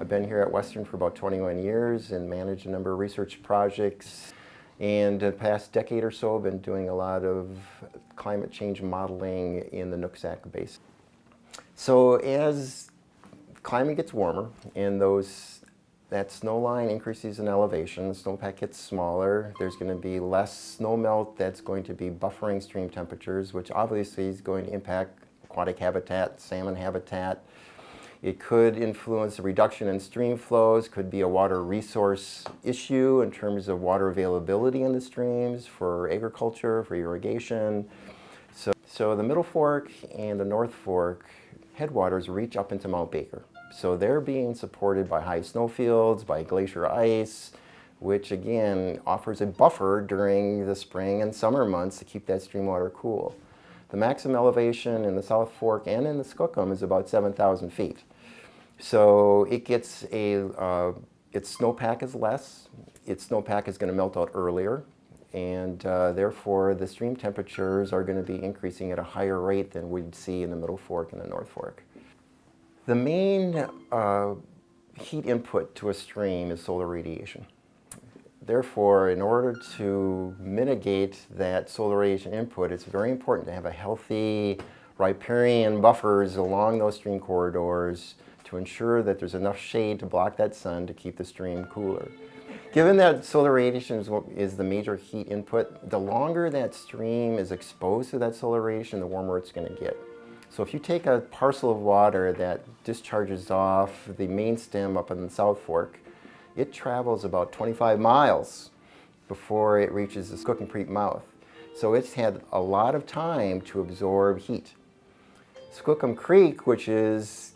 I've been here at Western for about 21 years and managed a number of research projects. And the past decade or so, I've been doing a lot of climate change modeling in the Nooksack basin. So as climate gets warmer and that snow line increases in elevation, the snowpack gets smaller, there's going to be less snowmelt that's going to be buffering stream temperatures, which obviously is going to impact aquatic habitat, salmon habitat. It could influence a reduction in stream flows, could be a water resource issue in terms of water availability in the streams for agriculture, for irrigation. So the Middle Fork and the North Fork headwaters reach up into Mount Baker. So they're being supported by high snowfields, by glacier ice, which again offers a buffer during the spring and summer months to keep that stream water cool. The maximum elevation in the South Fork and in the Skookum is about 7,000 feet. So it gets its snowpack is less, its snowpack is going to melt out earlier, and therefore the stream temperatures are going to be increasing at a higher rate than we'd see in the Middle Fork and the North Fork. The main heat input to a stream is solar radiation. Therefore, in order to mitigate that solar radiation input, it's very important to have a healthy riparian buffers along those stream corridors to ensure that there's enough shade to block that sun to keep the stream cooler. Given that solar radiation is the major heat input, the longer that stream is exposed to that solar radiation, the warmer it's going to get. So if you take a parcel of water that discharges off the main stem up in the South Fork, it travels about 25 miles before it reaches the Skookum Creek mouth. So it's had a lot of time to absorb heat. Skookum Creek, which is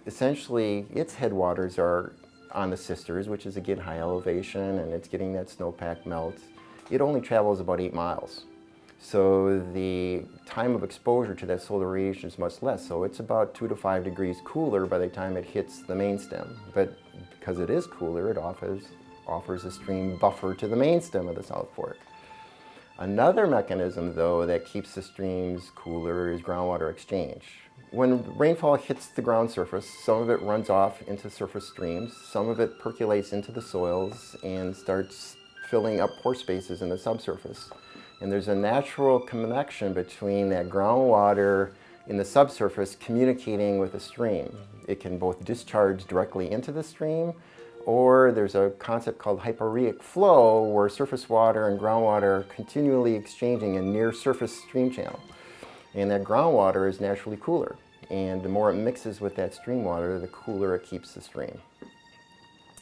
essentially, its headwaters are on the Sisters, which is again high elevation, and it's getting that snowpack melt. It only travels about 8 miles. So the time of exposure to that solar radiation is much less. So it's about 2 to 5 degrees cooler by the time it hits the main stem. But because it is cooler, it offers a stream buffer to the main stem of the South Fork. Another mechanism, though, that keeps the streams cooler is groundwater exchange. When rainfall hits the ground surface, some of it runs off into surface streams, some of it percolates into the soils and starts filling up pore spaces in the subsurface. And there's a natural connection between that groundwater in the subsurface communicating with the stream. It can both discharge directly into the stream, or there's a concept called hyporeaic flow where surface water and groundwater are continually exchanging in near surface stream channel. And that groundwater is naturally cooler. And the more it mixes with that stream water, the cooler it keeps the stream.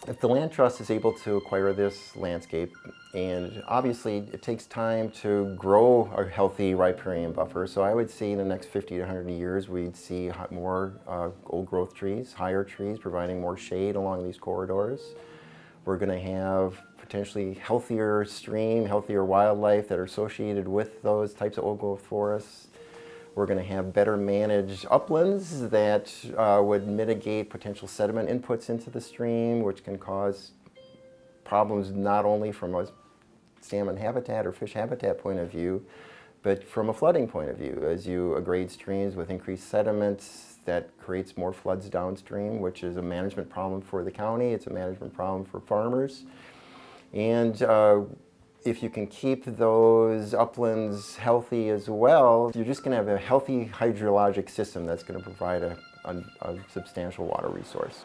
If the land trust is able to acquire this landscape, and obviously it takes time to grow a healthy riparian buffer, so I would say in the next 50 to 100 years we'd see more old growth trees, higher trees providing more shade along these corridors. We're going to have potentially healthier stream, healthier wildlife that are associated with those types of old growth forests. We're going to have better managed uplands that would mitigate potential sediment inputs into the stream, which can cause problems not only from a salmon habitat or fish habitat point of view, but from a flooding point of view. As you aggrade streams with increased sediments, that creates more floods downstream, which is a management problem for the county. It's a management problem for farmers. And if you can keep those uplands healthy as well, you're just going to have a healthy hydrologic system that's going to provide a substantial water resource.